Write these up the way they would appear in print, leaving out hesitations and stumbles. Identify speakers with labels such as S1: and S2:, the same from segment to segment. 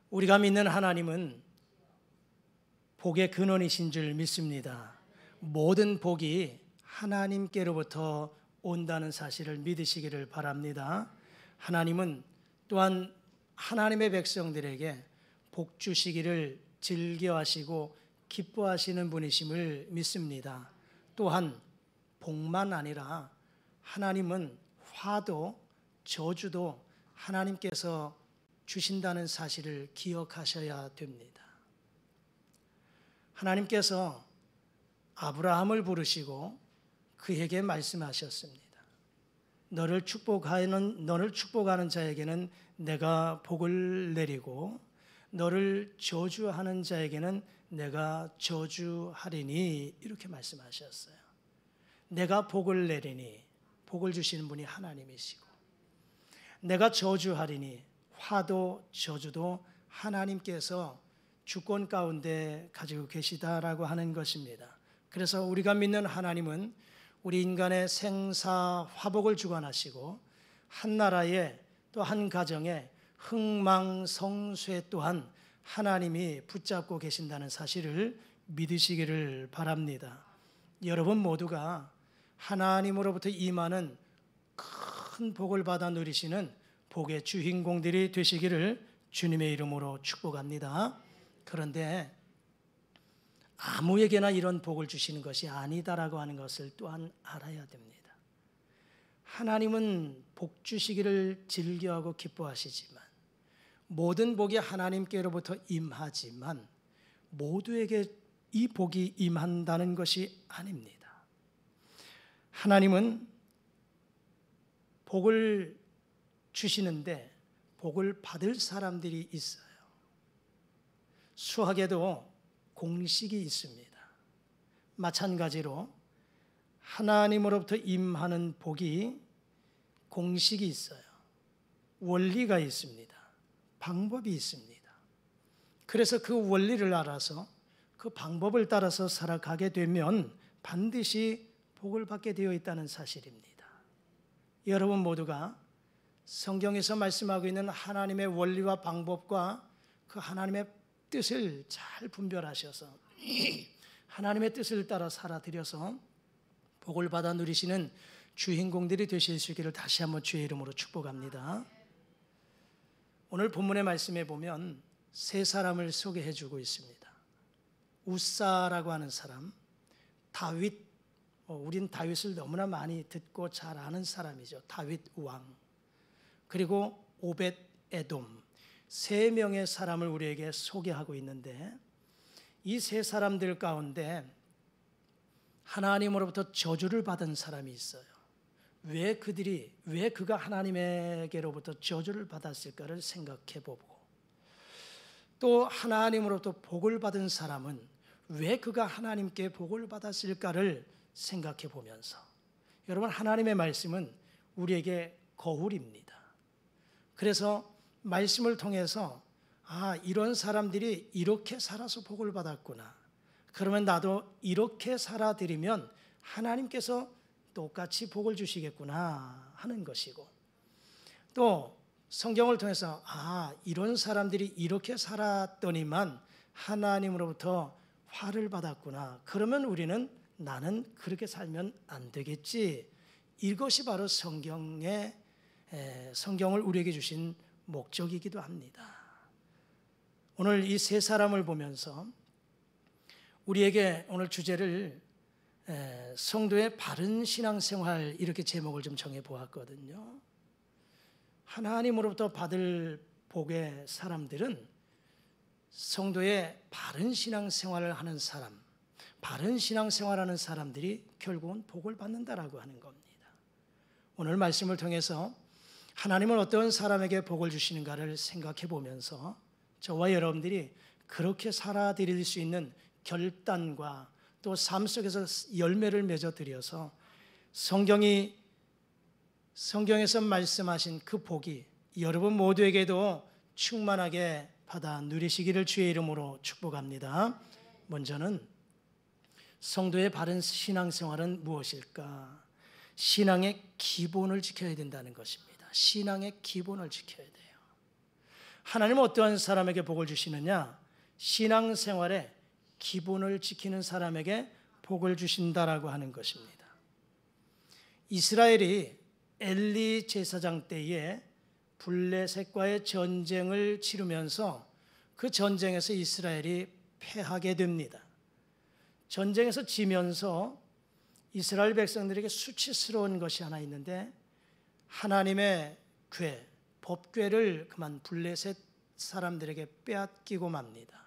S1: 우리가 믿는 하나님은 복의 근원이신 줄 믿습니다. 모든 복이 하나님께로부터 온다는 사실을 믿으시기를 바랍니다. 하나님은 또한 하나님의 백성들에게 복 주시기를 즐겨하시고 기뻐하시는 분이심을 믿습니다. 또한 복만 아니라 하나님은 화도 저주도 하나님께서 주신다는 사실을 기억하셔야 됩니다. 하나님께서 아브라함을 부르시고 그에게 말씀하셨습니다. 너를 축복하는 자에게는 내가 복을 내리고 너를 저주하는 자에게는 내가 저주하리니, 이렇게 말씀하셨어요. 내가 복을 내리니, 복을 주시는 분이 하나님이시고, 내가 저주하리니, 화도 저주도 하나님께서 주권 가운데 가지고 계시다라고 하는 것입니다. 그래서 우리가 믿는 하나님은 우리 인간의 생사 화복을 주관하시고 한 나라에 또 한 가정에 흥망성쇠 또한 하나님이 붙잡고 계신다는 사실을 믿으시기를 바랍니다. 여러분 모두가 하나님으로부터 임하는 큰 복을 받아 누리시는 복의 주인공들이 되시기를 주님의 이름으로 축복합니다. 그런데 아무에게나 이런 복을 주시는 것이 아니다라고 하는 것을 또한 알아야 됩니다. 하나님은 복 주시기를 즐겨하고 기뻐하시지만 모든 복이 하나님께로부터 임하지만 모두에게 이 복이 임한다는 것이 아닙니다. 하나님은 복을 주시는데 복을 받을 사람들이 있어요. 수학에도 공식이 있습니다. 마찬가지로 하나님으로부터 임하는 복이 공식이 있어요. 원리가 있습니다. 방법이 있습니다. 그래서 그 원리를 알아서 그 방법을 따라서 살아가게 되면 반드시 복을 받게 되어 있다는 사실입니다. 여러분 모두가 성경에서 말씀하고 있는 하나님의 원리와 방법과 그 하나님의 뜻을 잘 분별하셔서 하나님의 뜻을 따라 살아들여서 복을 받아 누리시는 주인공들이 되실 수 있기를 다시 한번 주의 이름으로 축복합니다. 오늘 본문의 말씀에 보면 세 사람을 소개해 주고 있습니다. 우사라고 하는 사람, 다윗, 우린 다윗을 너무나 많이 듣고 잘 아는 사람이죠. 다윗 왕. 그리고 오벳 에돔. 세 명의 사람을 우리에게 소개하고 있는데 이 세 사람들 가운데 하나님으로부터 저주를 받은 사람이 있어요. 왜 그가 하나님에게로부터 저주를 받았을까를 생각해 보고, 또 하나님으로부터 복을 받은 사람은 왜 그가 하나님께 복을 받았을까를 생각해 보면서, 여러분, 하나님의 말씀은 우리에게 거울입니다. 그래서 말씀을 통해서 이런 사람들이 이렇게 살아서 복을 받았구나, 그러면 나도 이렇게 살아드리면 하나님께서 똑같이 복을 주시겠구나 하는 것이고, 또 성경을 통해서 이런 사람들이 이렇게 살았더니만 하나님으로부터 화를 받았구나, 그러면 나는 그렇게 살면 안 되겠지. 이것이 바로 성경을 우리에게 주신 목적이기도 합니다. 오늘 이 세 사람을 보면서 우리에게 오늘 주제를 성도의 바른 신앙생활, 이렇게 제목을 좀 정해 보았거든요. 하나님으로부터 받을 복의 사람들은 성도의 바른 신앙생활을 하는 사람, 바른 신앙생활하는 사람들이 결국은 복을 받는다라고 하는 겁니다. 오늘 말씀을 통해서 하나님은 어떤 사람에게 복을 주시는가를 생각해 보면서 저와 여러분들이 그렇게 살아드릴 수 있는 결단과 또 삶 속에서 열매를 맺어드려서 성경에서 말씀하신 그 복이 여러분 모두에게도 충만하게 받아 누리시기를 주의 이름으로 축복합니다. 먼저는 성도의 바른 신앙생활은 무엇일까? 신앙의 기본을 지켜야 된다는 것입니다. 신앙의 기본을 지켜야 돼요. 하나님은 어떠한 사람에게 복을 주시느냐? 신앙생활의 기본을 지키는 사람에게 복을 주신다라고 하는 것입니다. 이스라엘이 엘리 제사장 때에 블레셋과의 전쟁을 치르면서 그 전쟁에서 이스라엘이 패하게 됩니다. 전쟁에서 지면서 이스라엘 백성들에게 수치스러운 것이 하나 있는데, 하나님의 궤, 법궤를 그만 블레셋 사람들에게 빼앗기고 맙니다.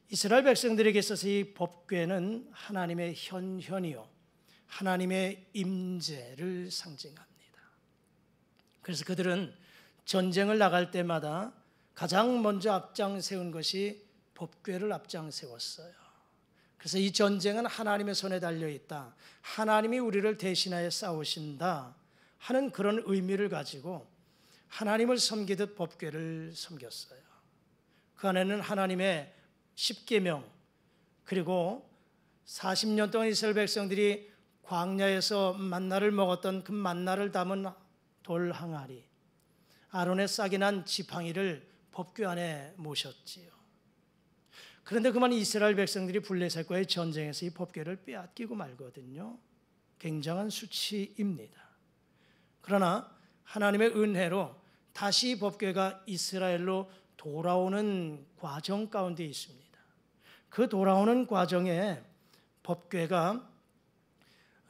S1: 이스라엘 백성들에게 있어서 이 법궤는 하나님의 현현이요 하나님의 임재를 상징합니다. 그래서 그들은 전쟁을 나갈 때마다 가장 먼저 앞장 세운 것이 법궤를 앞장 세웠어요. 그래서 이 전쟁은 하나님의 손에 달려 있다, 하나님이 우리를 대신하여 싸우신다 하는 그런 의미를 가지고 하나님을 섬기듯 법궤를 섬겼어요. 그 안에는 하나님의 십계명, 그리고 40년 동안 이스라엘 백성들이 광야에서 만나를 먹었던 그 만나를 담은 돌 항아리, 아론의 싹이 난 지팡이를 법궤 안에 모셨지요. 그런데 그만 이스라엘 백성들이 블레셋과의 전쟁에서 이 법궤를 빼앗기고 말거든요. 굉장한 수치입니다. 그러나 하나님의 은혜로 다시 법궤가 이스라엘로 돌아오는 과정 가운데 있습니다. 그 돌아오는 과정에 법궤가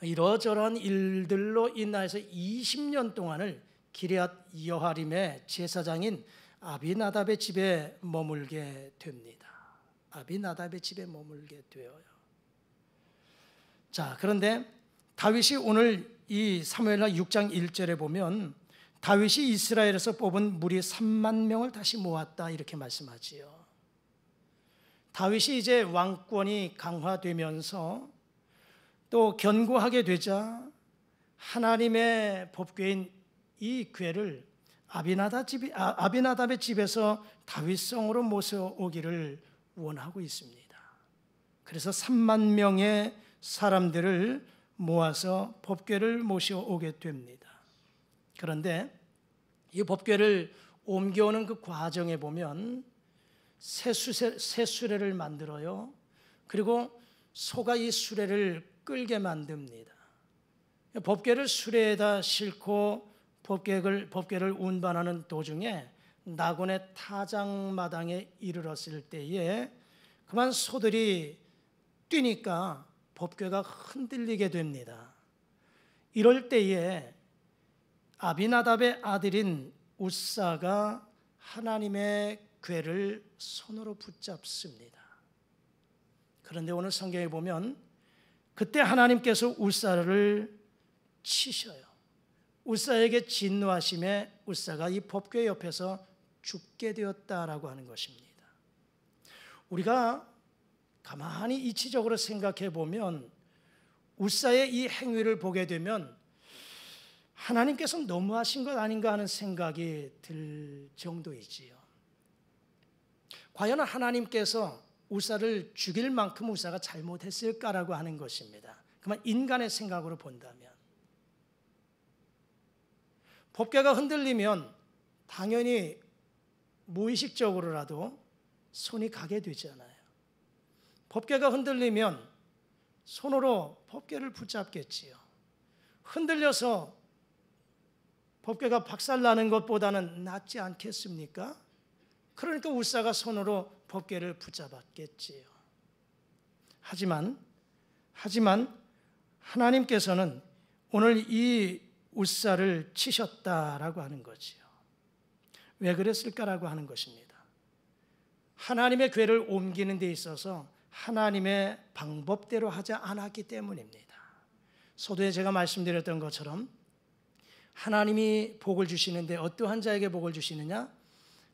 S1: 이러저러한 일들로 인하여서 20년 동안을 기럇 여하림의 제사장인 아비나답의 집에 머물게 됩니다. 아비나답의 집에 머물게 되어요. 자, 그런데 다윗이 오늘 이 사무엘하 6장 1절에 보면 다윗이 이스라엘에서 뽑은 무리 3만 명을 다시 모았다 이렇게 말씀하지요. 다윗이 이제 왕권이 강화되면서 또 견고하게 되자 하나님의 법궤인 이 궤를 아비나답의 집에서 다윗성으로 모셔오기를 원하고 있습니다. 그래서 3만 명의 사람들을 모아서 법궤를 모셔오게 됩니다. 그런데 이 법궤를 옮겨오는 그 과정에 보면 새 수레를 만들어요. 그리고 소가 이 수레를 끌게 만듭니다. 법궤를 수레에다 싣고 법궤를 운반하는 도중에 나곤의 타작마당에 이르렀을 때에 그만 소들이 뛰니까 법궤가 흔들리게 됩니다. 이럴 때에 아비나답의 아들인 우사가 하나님의 궤를 손으로 붙잡습니다. 그런데 오늘 성경에 보면 그때 하나님께서 우사를 치셔요. 우사에게 진노하심에 우사가 이 법궤 옆에서 죽게 되었다라고 하는 것입니다. 우리가 가만히 이치적으로 생각해 보면 우사의 이 행위를 보게 되면 하나님께서 너무하신 것 아닌가 하는 생각이 들 정도이지요. 과연 하나님께서 우사를 죽일 만큼 우사가 잘못했을까라고 하는 것입니다. 그만 인간의 생각으로 본다면 법궤가 흔들리면 당연히 무의식적으로라도 손이 가게 되잖아요. 법궤가 흔들리면 손으로 법궤를 붙잡겠지요. 흔들려서 법궤가 박살나는 것보다는 낫지 않겠습니까? 그러니까 우사가 손으로 법궤를 붙잡았겠지요. 하지만 하나님께서는 오늘 이 우사를 치셨다라고 하는 거지요. 왜 그랬을까라고 하는 것입니다. 하나님의 궤를 옮기는 데 있어서 하나님의 방법대로 하지 않았기 때문입니다. 서두에 제가 말씀드렸던 것처럼 하나님이 복을 주시는데 어떠한 자에게 복을 주시느냐?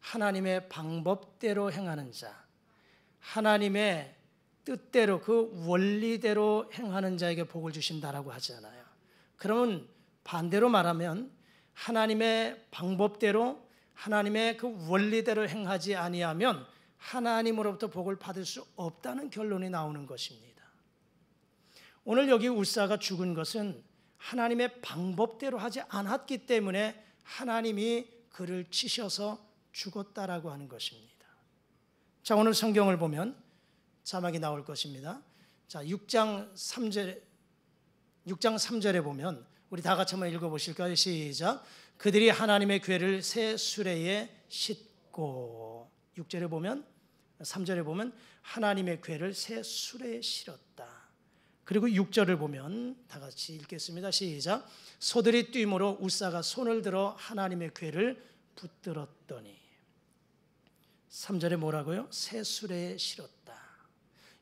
S1: 하나님의 방법대로 행하는 자, 하나님의 뜻대로 그 원리대로 행하는 자에게 복을 주신다라고 하잖아요. 그러면 반대로 말하면 하나님의 방법대로 하나님의 그 원리대로 행하지 아니하면 하나님으로부터 복을 받을 수 없다는 결론이 나오는 것입니다. 오늘 여기 우사가 죽은 것은 하나님의 방법대로 하지 않았기 때문에 하나님이 그를 치셔서 죽었다라고 하는 것입니다. 자, 오늘 성경을 보면 자막이 나올 것입니다. 자, 6장 3절에 보면 우리 다 같이 한번 읽어보실까요? 시작. 그들이 하나님의 궤를 새 수레에 싣고, 6절에 보면, 3절에 보면 하나님의 궤를 새 수레에 실었다. 그리고 6절을 보면 다 같이 읽겠습니다. 시작. 소들이 뛰므로 우사가 손을 들어 하나님의 궤를 붙들었더니. 3절에 뭐라고요? 새 수레에 실었다.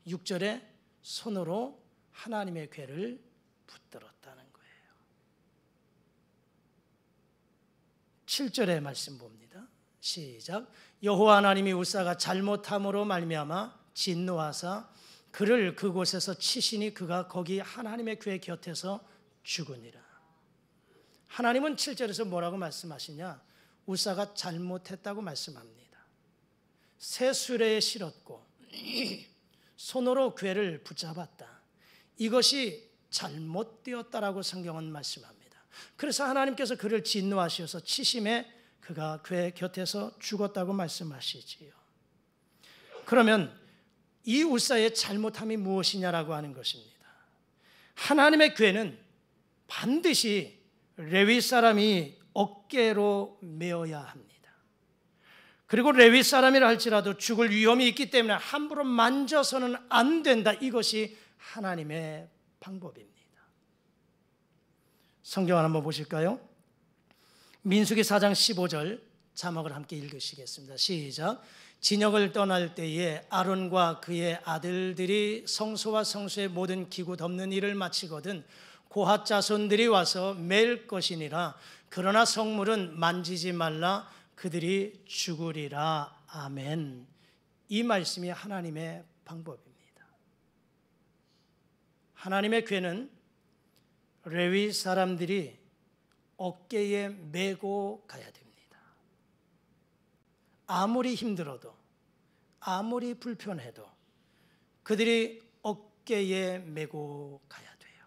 S1: 6절에 손으로 하나님의 궤를 붙들었다는 거예요. 7절의 말씀 봅니다. 시작. 여호와 하나님이 우사가 잘못함으로 말미암아 진노하사 그를 그곳에서 치시니 그가 거기 하나님의 궤 곁에서 죽으니라. 하나님은 7절에서 뭐라고 말씀하시냐? 우사가 잘못했다고 말씀합니다. 새 수레에 실었고 손으로 궤를 붙잡았다. 이것이 잘못되었다라고 성경은 말씀합니다. 그래서 하나님께서 그를 진노하셔서 치심에 그가 궤 곁에서 죽었다고 말씀하시지요. 그러면 이 우사의 잘못함이 무엇이냐라고 하는 것입니다. 하나님의 궤는 반드시 레위 사람이 어깨로 메어야 합니다. 그리고 레위 사람이라 할지라도 죽을 위험이 있기 때문에 함부로 만져서는 안 된다. 이것이 하나님의 방법입니다. 성경을 한번 보실까요? 민수기 4장 15절 자막을 함께 읽으시겠습니다. 시작. 진역을 떠날 때에 아론과 그의 아들들이 성소와 성소의 모든 기구 덮는 일을 마치거든 고핫 자손들이 와서 맬 것이니라. 그러나 성물은 만지지 말라. 그들이 죽으리라. 아멘. 이 말씀이 하나님의 방법입니다. 하나님의 궤는 레위 사람들이 어깨에 메고 가야 됩니다. 아무리 힘들어도, 아무리 불편해도 그들이 어깨에 메고 가야 돼요.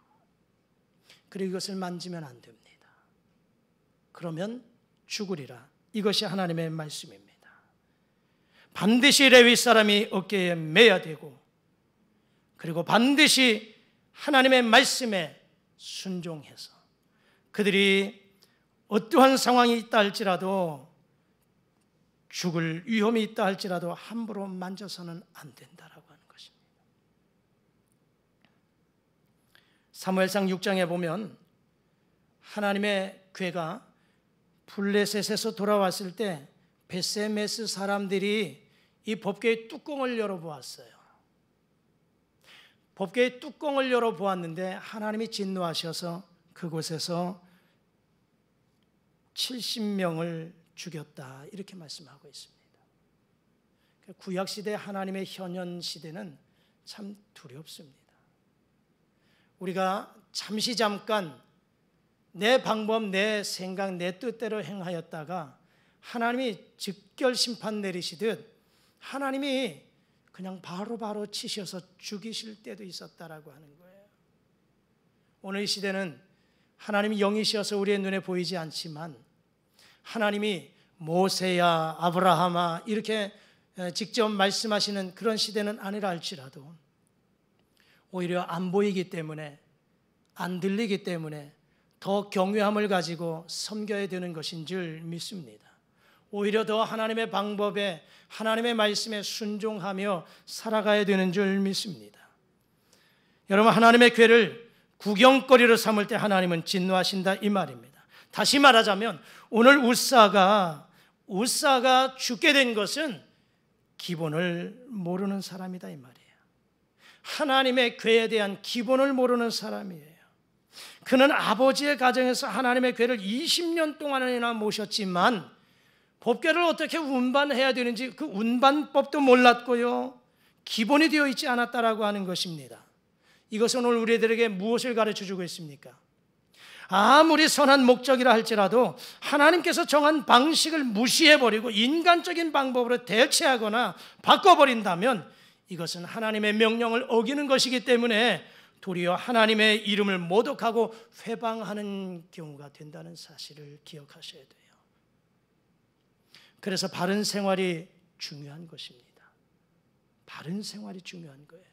S1: 그리고 이것을 만지면 안 됩니다. 그러면 죽으리라. 이것이 하나님의 말씀입니다. 반드시 레위 사람이 어깨에 메야 되고, 그리고 반드시 하나님의 말씀에 순종해서 그들이 어떠한 상황이 있다 할지라도, 죽을 위험이 있다 할지라도 함부로 만져서는 안 된다라고 하는 것입니다. 사무엘상 6장에 보면 하나님의 궤가 블레셋에서 돌아왔을 때 베세메스 사람들이 이 법궤의 뚜껑을 열어보았어요. 법궤의 뚜껑을 열어보았는데 하나님이 진노하셔서 그곳에서 70명을 죽였다. 이렇게 말씀하고 있습니다. 구약시대 하나님의 현현시대는 참 두렵습니다. 우리가 잠깐 내 방법, 내 생각, 내 뜻대로 행하였다가 하나님이 즉결 심판 내리시듯 하나님이 그냥 바로 치셔서 죽이실 때도 있었다라고 하는 거예요. 오늘 이 시대는 하나님이 영이시어서 우리의 눈에 보이지 않지만 하나님이 모세야, 아브라함아 이렇게 직접 말씀하시는 그런 시대는 아니라 할지라도 오히려 안 보이기 때문에, 안 들리기 때문에 더 경외함을 가지고 섬겨야 되는 것인 줄 믿습니다. 오히려 더 하나님의 방법에, 하나님의 말씀에 순종하며 살아가야 되는 줄 믿습니다. 여러분, 하나님의 궤를 구경거리로 삼을 때 하나님은 진노하신다 이 말입니다. 다시 말하자면 오늘 우사가 죽게 된 것은 기본을 모르는 사람이다 이 말이에요. 하나님의 궤에 대한 기본을 모르는 사람이에요. 그는 아버지의 가정에서 하나님의 궤를 20년 동안이나 모셨지만 법궤를 어떻게 운반해야 되는지 그 운반법도 몰랐고요, 기본이 되어 있지 않았다라고 하는 것입니다. 이것은 오늘 우리들에게 무엇을 가르쳐주고 있습니까? 아무리 선한 목적이라 할지라도 하나님께서 정한 방식을 무시해버리고 인간적인 방법으로 대체하거나 바꿔버린다면 이것은 하나님의 명령을 어기는 것이기 때문에 도리어 하나님의 이름을 모독하고 회방하는 경우가 된다는 사실을 기억하셔야 돼요. 그래서 바른 생활이 중요한 것입니다. 바른 생활이 중요한 거예요.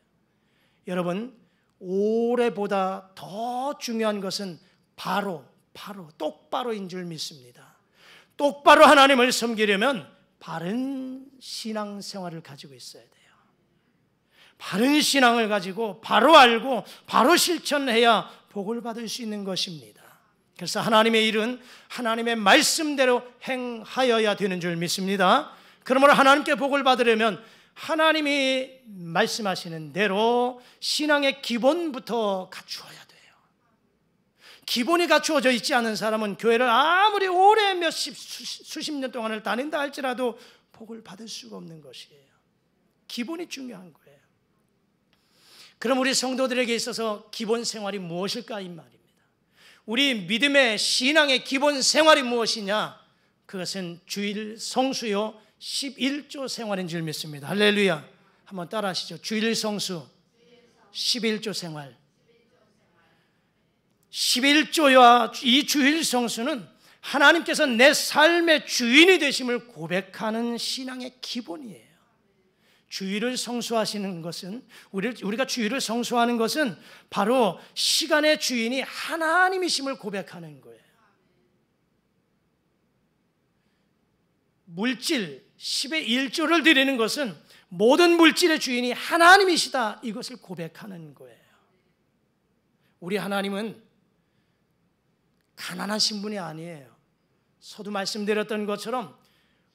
S1: 여러분, 오래보다 더 중요한 것은 바로 똑바로인 줄 믿습니다. 똑바로 하나님을 섬기려면 바른 신앙생활을 가지고 있어야 돼요. 바른 신앙을 가지고 바로 알고 바로 실천해야 복을 받을 수 있는 것입니다. 그래서 하나님의 일은 하나님의 말씀대로 행하여야 되는 줄 믿습니다. 그러므로 하나님께 복을 받으려면 하나님이 말씀하시는 대로 신앙의 기본부터 갖추어야 돼요. 기본이 갖추어져 있지 않은 사람은 교회를 아무리 오래 수십 년 동안을 다닌다 할지라도 복을 받을 수가 없는 것이에요. 기본이 중요한 거예요. 그럼 우리 성도들에게 있어서 기본 생활이 무엇일까 이 말입니다. 우리 믿음의 신앙의 기본 생활이 무엇이냐? 그것은 주일 성수요 11조 생활인 줄 믿습니다. 할렐루야. 한번 따라 하시죠. 주일 성수 11조 생활. 11조와 이 주일 성수는 하나님께서 내 삶의 주인이 되심을 고백하는 신앙의 기본이에요. 주일을 성수하시는 것은, 우리가 주일을 성수하는 것은 바로 시간의 주인이 하나님이심을 고백하는 거예요. 물질 10의 1조를 드리는 것은 모든 물질의 주인이 하나님이시다, 이것을 고백하는 거예요. 우리 하나님은 가난하신 분이 아니에요. 서두 말씀드렸던 것처럼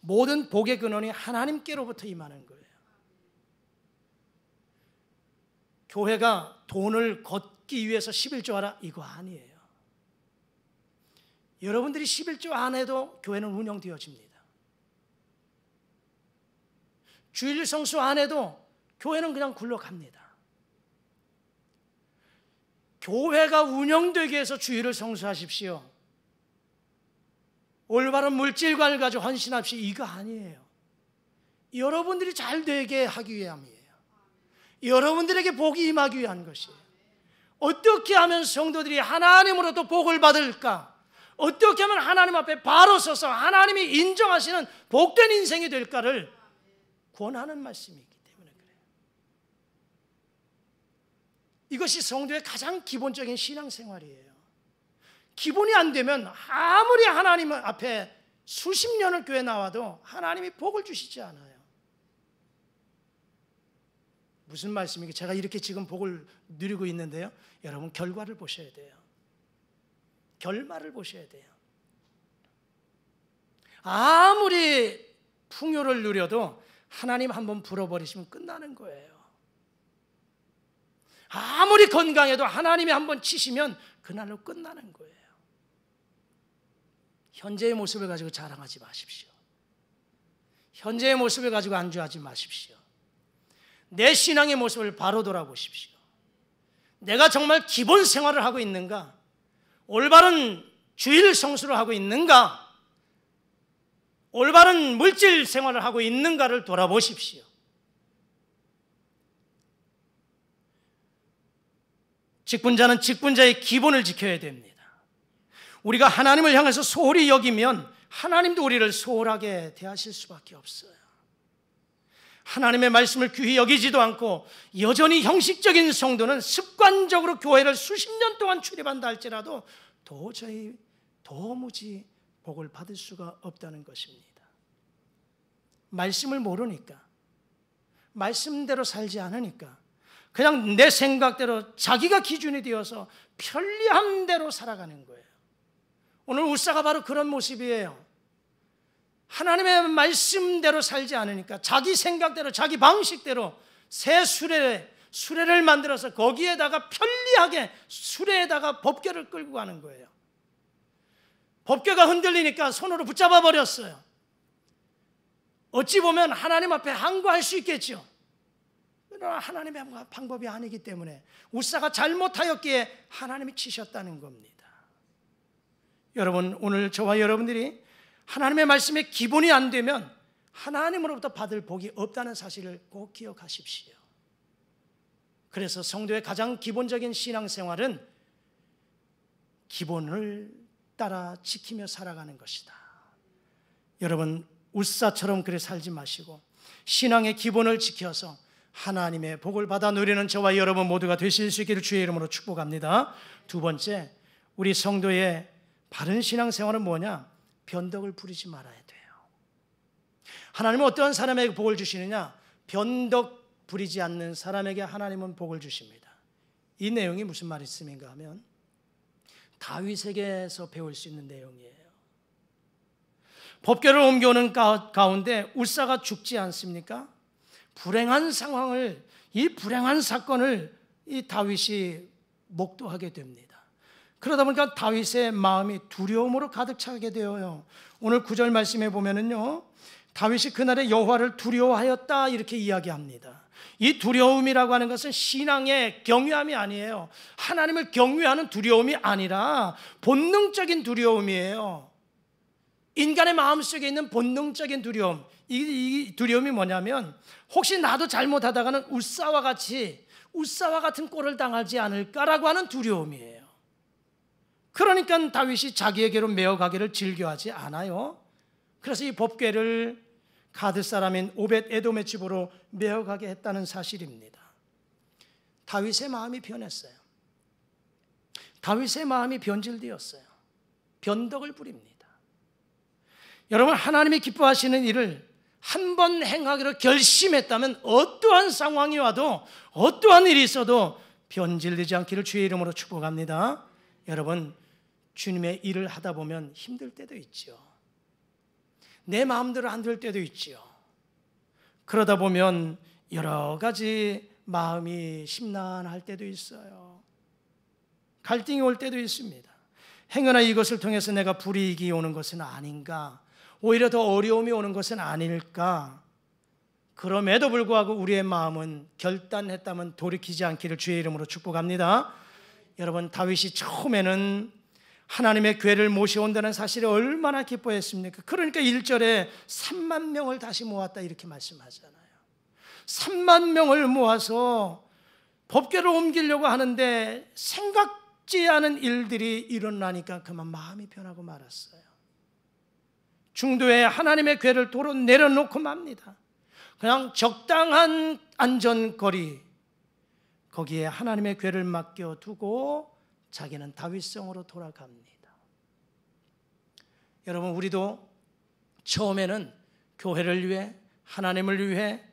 S1: 모든 복의 근원이 하나님께로부터 임하는 거예요. 교회가 돈을 걷기 위해서 11조 하라, 이거 아니에요. 여러분들이 11조 안 해도 교회는 운영되어집니다. 주일 성수 안 해도 교회는 그냥 굴러갑니다. 교회가 운영되기 위해서 주일을 성수하십시오, 올바른 물질관을 가지고 헌신합시오, 이거 아니에요. 여러분들이 잘 되게 하기 위함이에요. 여러분들에게 복이 임하기 위한 것이에요. 어떻게 하면 성도들이 하나님으로부터 복을 받을까? 어떻게 하면 하나님 앞에 바로 서서 하나님이 인정하시는 복된 인생이 될까를 권하는 말씀이기 때문에 그래요. 이것이 성도의 가장 기본적인 신앙생활이에요. 기본이 안 되면 아무리 하나님 앞에 수십 년을 교회 나와도 하나님이 복을 주시지 않아요. 무슨 말씀이게? 제가 이렇게 지금 복을 누리고 있는데요, 여러분 결과를 보셔야 돼요. 결말을 보셔야 돼요. 아무리 풍요를 누려도 하나님 한번 불어버리시면 끝나는 거예요. 아무리 건강해도 하나님이 한번 치시면 그날로 끝나는 거예요. 현재의 모습을 가지고 자랑하지 마십시오. 현재의 모습을 가지고 안주하지 마십시오. 내 신앙의 모습을 바로 돌아보십시오. 내가 정말 기본 생활을 하고 있는가? 올바른 주일 성수를 하고 있는가? 올바른 물질 생활을 하고 있는가를 돌아보십시오. 직분자는 직분자의 기본을 지켜야 됩니다. 우리가 하나님을 향해서 소홀히 여기면 하나님도 우리를 소홀하게 대하실 수밖에 없어요. 하나님의 말씀을 귀히 여기지도 않고 여전히 형식적인 성도는 습관적으로 교회를 수십 년 동안 출입한다 할지라도 도무지 복을 받을 수가 없다는 것입니다. 말씀을 모르니까, 말씀대로 살지 않으니까 그냥 내 생각대로 자기가 기준이 되어서 편리한 대로 살아가는 거예요. 오늘 울사가 바로 그런 모습이에요. 하나님의 말씀대로 살지 않으니까 자기 생각대로 자기 방식대로 새 수레를 만들어서 거기에다가 편리하게 수레에다가 법궤를 끌고 가는 거예요. 법궤가 흔들리니까 손으로 붙잡아 버렸어요. 어찌 보면 하나님 앞에 항거할 수 있겠죠. 그러나 하나님의 방법이 아니기 때문에 울사가 잘못하였기에 하나님이 치셨다는 겁니다. 여러분, 오늘 저와 여러분들이 하나님의 말씀의 기본이 안 되면 하나님으로부터 받을 복이 없다는 사실을 꼭 기억하십시오. 그래서 성도의 가장 기본적인 신앙생활은 기본을 따라 지키며 살아가는 것이다. 여러분, 웃사처럼 그래 살지 마시고 신앙의 기본을 지켜서 하나님의 복을 받아 누리는 저와 여러분 모두가 되실 수 있기를 주의 이름으로 축복합니다. 두 번째, 우리 성도의 바른 신앙생활은 뭐냐? 변덕을 부리지 말아야 돼요. 하나님은 어떤 사람에게 복을 주시느냐? 변덕 부리지 않는 사람에게 하나님은 복을 주십니다. 이 내용이 무슨 말씀인가 하면 다윗에게서 배울 수 있는 내용이에요. 법궤를 옮겨오는 가운데 웃사가 죽지 않습니까? 불행한 상황을, 이 불행한 사건을 이 다윗이 목도하게 됩니다. 그러다 보니까 다윗의 마음이 두려움으로 가득 차게 되어요. 오늘 9절 말씀에 보면은요, 다윗이 그날에 여호와를 두려워하였다 이렇게 이야기합니다. 이 두려움이라고 하는 것은 신앙의 경외함이 아니에요. 하나님을 경외하는 두려움이 아니라 본능적인 두려움이에요. 인간의 마음속에 있는 본능적인 두려움. 이 두려움이 뭐냐면 혹시 나도 잘못하다가는 웃사와 같은 꼴을 당하지 않을까라고 하는 두려움이에요. 그러니까 다윗이 자기에게로 메어가기를 즐겨하지 않아요. 그래서 이 법궤를 가드 사람인 오벳 에돔의 집으로 메어가게 했다는 사실입니다. 다윗의 마음이 변했어요. 다윗의 마음이 변질되었어요. 변덕을 부립니다. 여러분, 하나님이 기뻐하시는 일을 한 번 행하기로 결심했다면 어떠한 상황이 와도 어떠한 일이 있어도 변질되지 않기를 주의 이름으로 축복합니다. 여러분, 주님의 일을 하다 보면 힘들 때도 있죠. 내 마음대로 안 될 때도 있지요. 그러다 보면 여러 가지 마음이 심란할 때도 있어요. 갈등이 올 때도 있습니다. 행여나 이것을 통해서 내가 불이익이 오는 것은 아닌가, 오히려 더 어려움이 오는 것은 아닐까. 그럼에도 불구하고 우리의 마음은 결단했다면 돌이키지 않기를 주의 이름으로 축복합니다. 여러분, 다윗이 처음에는 하나님의 궤를 모셔온다는 사실에 얼마나 기뻐했습니까? 그러니까 1절에 3만 명을 다시 모았다 이렇게 말씀하잖아요. 3만 명을 모아서 법궤를 옮기려고 하는데 생각지 않은 일들이 일어나니까 그만 마음이 변하고 말았어요. 중도에 하나님의 궤를 도로 내려놓고 맙니다. 그냥 적당한 안전거리, 거기에 하나님의 궤를 맡겨두고 자기는 다윗성으로 돌아갑니다. 여러분, 우리도 처음에는 교회를 위해, 하나님을 위해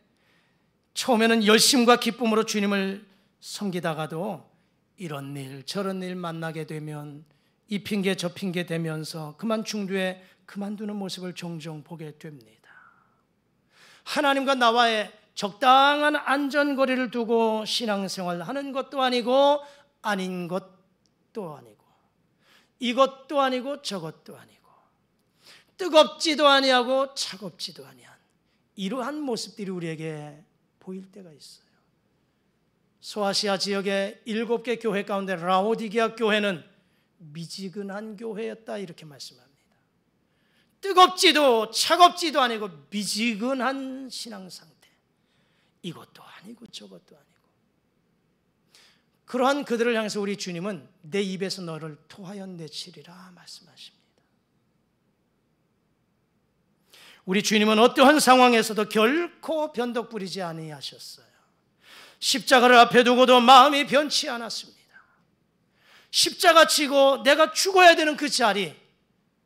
S1: 처음에는 열심과 기쁨으로 주님을 섬기다가도 이런 일 저런 일 만나게 되면 이 핑계 저 핑계 대면서 그만 중도에 그만두는 모습을 종종 보게 됩니다. 하나님과 나와의 적당한 안전거리를 두고 신앙생활을 하는 것도 아니고 아닌 것도 아니고 이것도 아니고 저것도 아니고 뜨겁지도 아니하고 차갑지도 아니한 이러한 모습들이 우리에게 보일 때가 있어요. 소아시아 지역의 7개 교회 가운데 라오디게아 교회는 미지근한 교회였다 이렇게 말씀합니다. 뜨겁지도 차갑지도 아니고 미지근한 신앙 상태, 이것도 아니고 저것도 아니고. 그러한 그들을 향해서 우리 주님은 내 입에서 너를 토하여 내치리라 말씀하십니다. 우리 주님은 어떠한 상황에서도 결코 변덕 부리지 아니하셨어요. 십자가를 앞에 두고도 마음이 변치 않았습니다. 십자가 치고 내가 죽어야 되는 그 자리,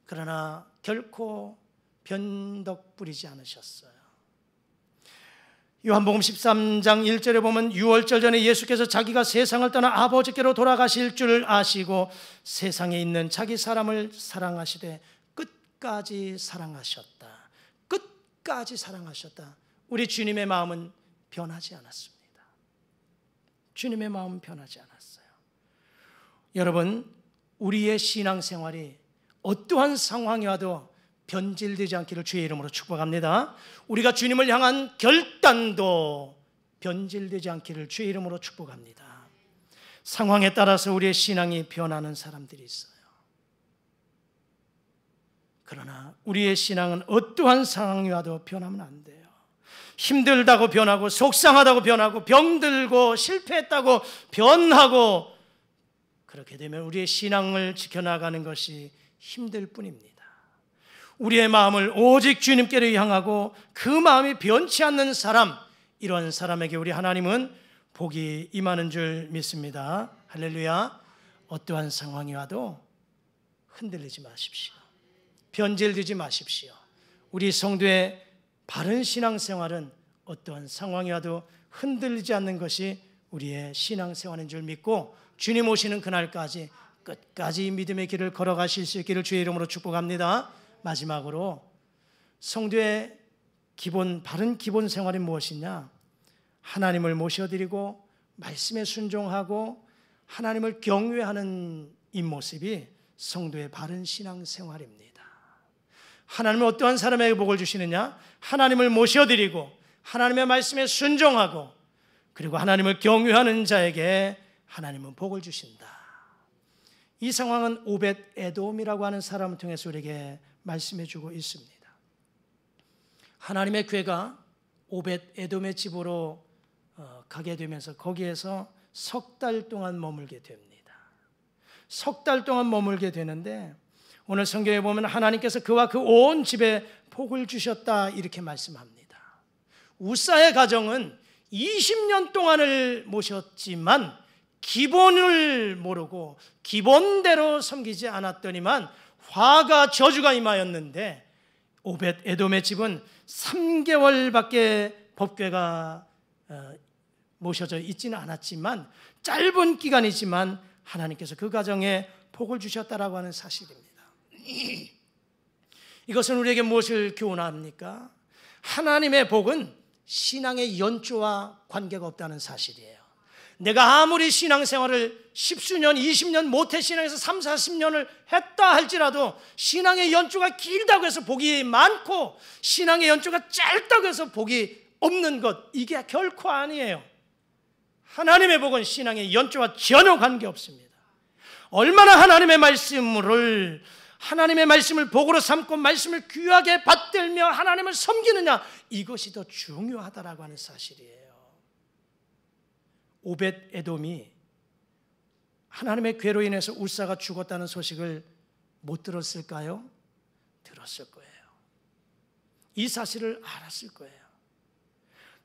S1: 그러나 결코 변덕 부리지 않으셨어요. 요한복음 13장 1절에 보면 6월절 전에 예수께서 자기가 세상을 떠나 아버지께로 돌아가실 줄 아시고 세상에 있는 자기 사람을 사랑하시되 끝까지 사랑하셨다. 끝까지 사랑하셨다. 우리 주님의 마음은 변하지 않았습니다. 주님의 마음은 변하지 않았어요. 여러분, 우리의 신앙생활이 어떠한 상황이 와도 변질되지 않기를 주의 이름으로 축복합니다. 우리가 주님을 향한 결단도 변질되지 않기를 주의 이름으로 축복합니다. 상황에 따라서 우리의 신앙이 변하는 사람들이 있어요. 그러나 우리의 신앙은 어떠한 상황이 와도 변하면 안 돼요. 힘들다고 변하고 속상하다고 변하고 병들고 실패했다고 변하고 그렇게 되면 우리의 신앙을 지켜나가는 것이 힘들 뿐입니다. 우리의 마음을 오직 주님께로 향하고 그 마음이 변치 않는 사람, 이런 사람에게 우리 하나님은 복이 임하는 줄 믿습니다. 할렐루야. 어떠한 상황이 와도 흔들리지 마십시오. 변질되지 마십시오. 우리 성도의 바른 신앙생활은 어떠한 상황이 와도 흔들리지 않는 것이 우리의 신앙생활인 줄 믿고 주님 오시는 그날까지 끝까지 믿음의 길을 걸어가실 수 있기를 주의 이름으로 축복합니다. 마지막으로 성도의 바른 기본 생활이 무엇이냐? 하나님을 모셔드리고 말씀에 순종하고 하나님을 경외하는 이 모습이 성도의 바른 신앙생활입니다. 하나님은 어떠한 사람에게 복을 주시느냐? 하나님을 모셔드리고 하나님의 말씀에 순종하고 그리고 하나님을 경외하는 자에게 하나님은 복을 주신다. 이 상황은 오벳 에돔이라고 하는 사람을 통해서 우리에게 말씀해 주고 있습니다. 하나님의 궤가 오벳 에돔의 집으로 가게 되면서 거기에서 석 달 동안 머물게 됩니다. 석 달 동안 머물게 되는데 오늘 성경에 보면 하나님께서 그와 그 온 집에 복을 주셨다 이렇게 말씀합니다. 우사의 가정은 20년 동안을 모셨지만 기본을 모르고 기본대로 섬기지 않았더니만 화가 저주가 임하였는데 오벳 에돔의 집은 3개월밖에 법궤가 모셔져 있지는 않았지만 짧은 기간이지만 하나님께서 그 가정에 복을 주셨다라고 하는 사실입니다. 이것은 우리에게 무엇을 교훈합니까? 하나님의 복은 신앙의 연조와 관계가 없다는 사실이에요. 내가 아무리 신앙생활을 10수년, 20년 모태 신앙에서 3, 40년을 했다 할지라도 신앙의 연조가 길다고 해서 복이 많고 신앙의 연조가 짧다고 해서 복이 없는 것, 이게 결코 아니에요. 하나님의 복은 신앙의 연조와 전혀 관계없습니다. 얼마나 하나님의 말씀을 복으로 삼고 말씀을 귀하게 받들며 하나님을 섬기느냐, 이것이 더 중요하다라고 하는 사실이에요. 오벳 에돔이 하나님의 궤로 인해서 우사가 죽었다는 소식을 못 들었을까요? 들었을 거예요. 이 사실을 알았을 거예요.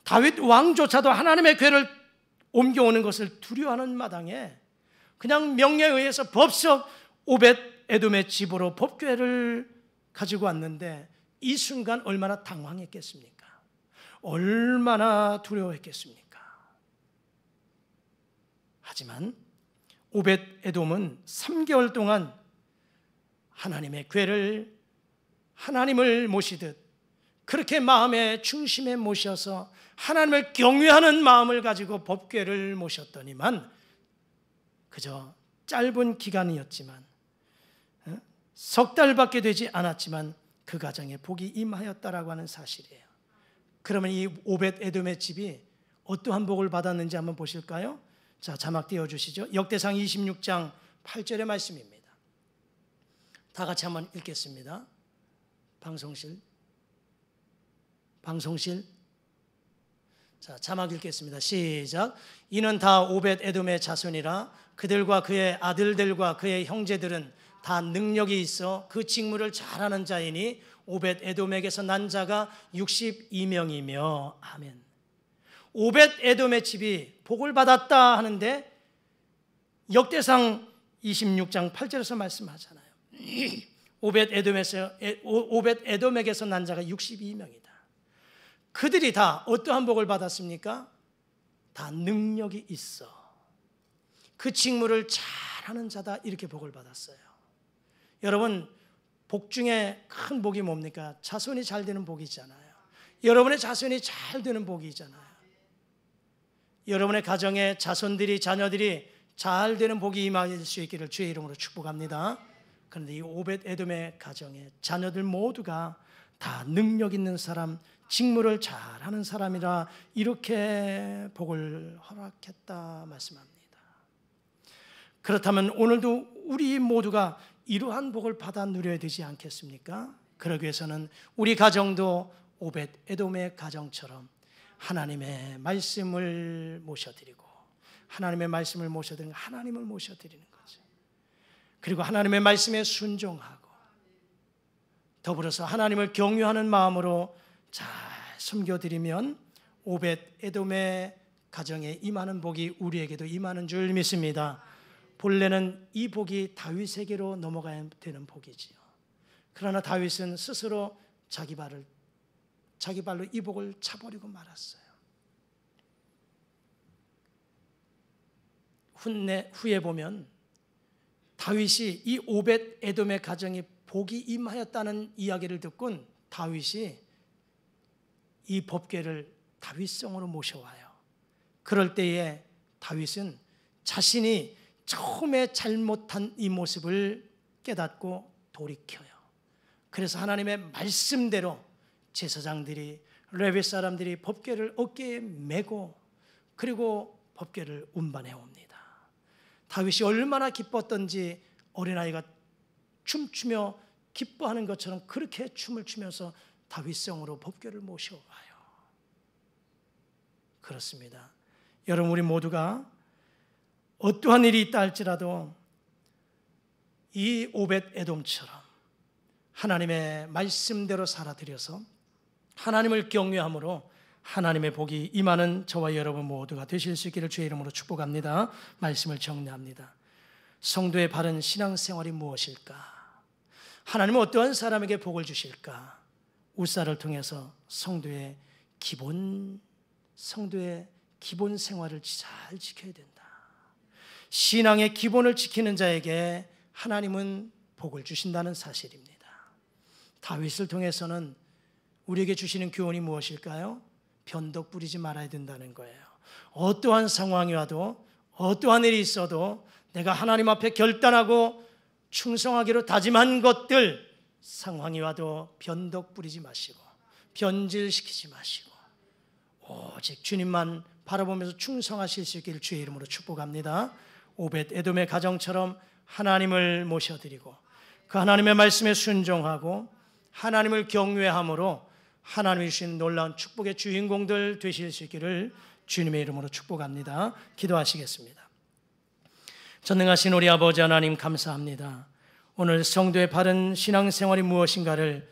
S1: 다윗 왕조차도 하나님의 궤를 옮겨오는 것을 두려워하는 마당에 그냥 명령에 의해서 법석 오벳 에돔의 집으로 법궤를 가지고 왔는데 이 순간 얼마나 당황했겠습니까? 얼마나 두려워했겠습니까? 하지만 오벳 에돔은 3개월 동안 하나님의 궤를 하나님을 모시듯 그렇게 마음의 중심에 모셔서 하나님을 경외하는 마음을 가지고 법궤를 모셨더니만 그저 짧은 기간이었지만 석 달밖에 되지 않았지만 그 가정에 복이 임하였다라고 하는 사실이에요. 그러면 이 오벳 에돔의 집이 어떠한 복을 받았는지 한번 보실까요? 자, 자막 띄워주시죠. 역대상 26장 8절의 말씀입니다. 다 같이 한번 읽겠습니다. 방송실. 자, 자막 읽겠습니다. 시작. 이는 다 오벳 에돔의 자손이라 그들과 그의 아들들과 그의 형제들은 다 능력이 있어 그 직무를 잘하는 자이니 오벳 에돔에게서 난 자가 62명이며 아멘. 오벳 에돔의 집이 복을 받았다 하는데 역대상 26장 8절에서 말씀하잖아요. 오벳 에돔에게서 난 자가 62명이다. 그들이 다 어떠한 복을 받았습니까? 다 능력이 있어 그 직무를 잘하는 자다, 이렇게 복을 받았어요. 여러분, 복 중에 큰 복이 뭡니까? 자손이 잘 되는 복이잖아요. 여러분의 자손이 잘 되는 복이잖아요. 여러분의 가정에 자손들이, 자녀들이 잘 되는 복이 임할 수 있기를 주의 이름으로 축복합니다. 그런데 이 오벳 에돔의 가정에 자녀들 모두가 다 능력 있는 사람, 직무를 잘하는 사람이라 이렇게 복을 허락했다 말씀합니다. 그렇다면 오늘도 우리 모두가 이러한 복을 받아 누려야 되지 않겠습니까? 그러기 위해서는 우리 가정도 오벳 에돔의 가정처럼 하나님의 말씀을 모셔드리고 하나님의 말씀을 모셔드리는 하나님을 모셔드리는 거죠. 그리고 하나님의 말씀에 순종하고 더불어서 하나님을 경외하는 마음으로 잘 섬겨드리면 오벳 에돔의 가정에 임하는 복이 우리에게도 임하는 줄 믿습니다. 본래는 이 복이 다윗에게로 넘어가야 되는 복이지요. 그러나 다윗은 스스로 자기 발로 이 복을 차버리고 말았어요. 후에 보면 다윗이 이 오벳 에돔의 가정에 복이 임하였다는 이야기를 듣곤 다윗이 이 법궤를 다윗성으로 모셔와요. 그럴 때에 다윗은 자신이 처음에 잘못한 이 모습을 깨닫고 돌이켜요. 그래서 하나님의 말씀대로 제사장들이, 레위 사람들이 법궤를 어깨에 메고 그리고 법궤를 운반해 옵니다. 다윗이 얼마나 기뻤던지 어린아이가 춤추며 기뻐하는 것처럼 그렇게 춤을 추면서 다윗성으로 법궤를 모셔와요. 그렇습니다. 여러분, 우리 모두가 어떠한 일이 있다 할지라도 이 오벳 에돔처럼 하나님의 말씀대로 살아들여서 하나님을 경외함으로 하나님의 복이 임하는 저와 여러분 모두가 되실 수 있기를 주의 이름으로 축복합니다. 말씀을 정리합니다. 성도의 바른 신앙생활이 무엇일까? 하나님은 어떠한 사람에게 복을 주실까? 우사를 통해서 성도의 기본 생활을 잘 지켜야 된다. 신앙의 기본을 지키는 자에게 하나님은 복을 주신다는 사실입니다. 다윗을 통해서는 우리에게 주시는 교훈이 무엇일까요? 변덕 부리지 말아야 된다는 거예요. 어떠한 상황이 와도 어떠한 일이 있어도 내가 하나님 앞에 결단하고 충성하기로 다짐한 것들, 상황이 와도 변덕 부리지 마시고 변질시키지 마시고 오직 주님만 바라보면서 충성하실 수 있기를 주의 이름으로 축복합니다. 오벳 에돔의 가정처럼 하나님을 모셔드리고 그 하나님의 말씀에 순종하고 하나님을 경외함으로 하나님이 주신 놀라운 축복의 주인공들 되실 수 있기를 주님의 이름으로 축복합니다. 기도하시겠습니다. 전능하신 우리 아버지 하나님, 감사합니다. 오늘 성도의 바른 신앙생활이 무엇인가를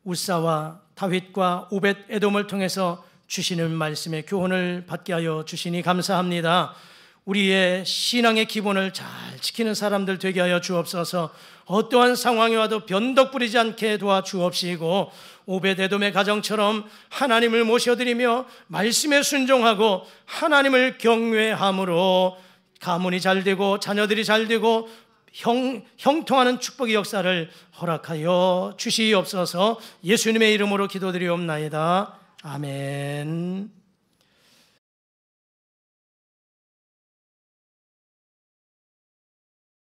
S1: 우사와 다윗과 오벳 에돔을 통해서 주시는 말씀의 교훈을 받게 하여 주시니 감사합니다. 우리의 신앙의 기본을 잘 지키는 사람들 되게 하여 주옵소서. 어떠한 상황이 와도 변덕 부리지 않게 도와주옵시고 오벳 에돔의 가정처럼 하나님을 모셔드리며 말씀에 순종하고 하나님을 경외함으로 가문이 잘되고 자녀들이 잘되고 형통하는 축복의 역사를 허락하여 주시옵소서. 예수님의 이름으로 기도드리옵나이다. 아멘.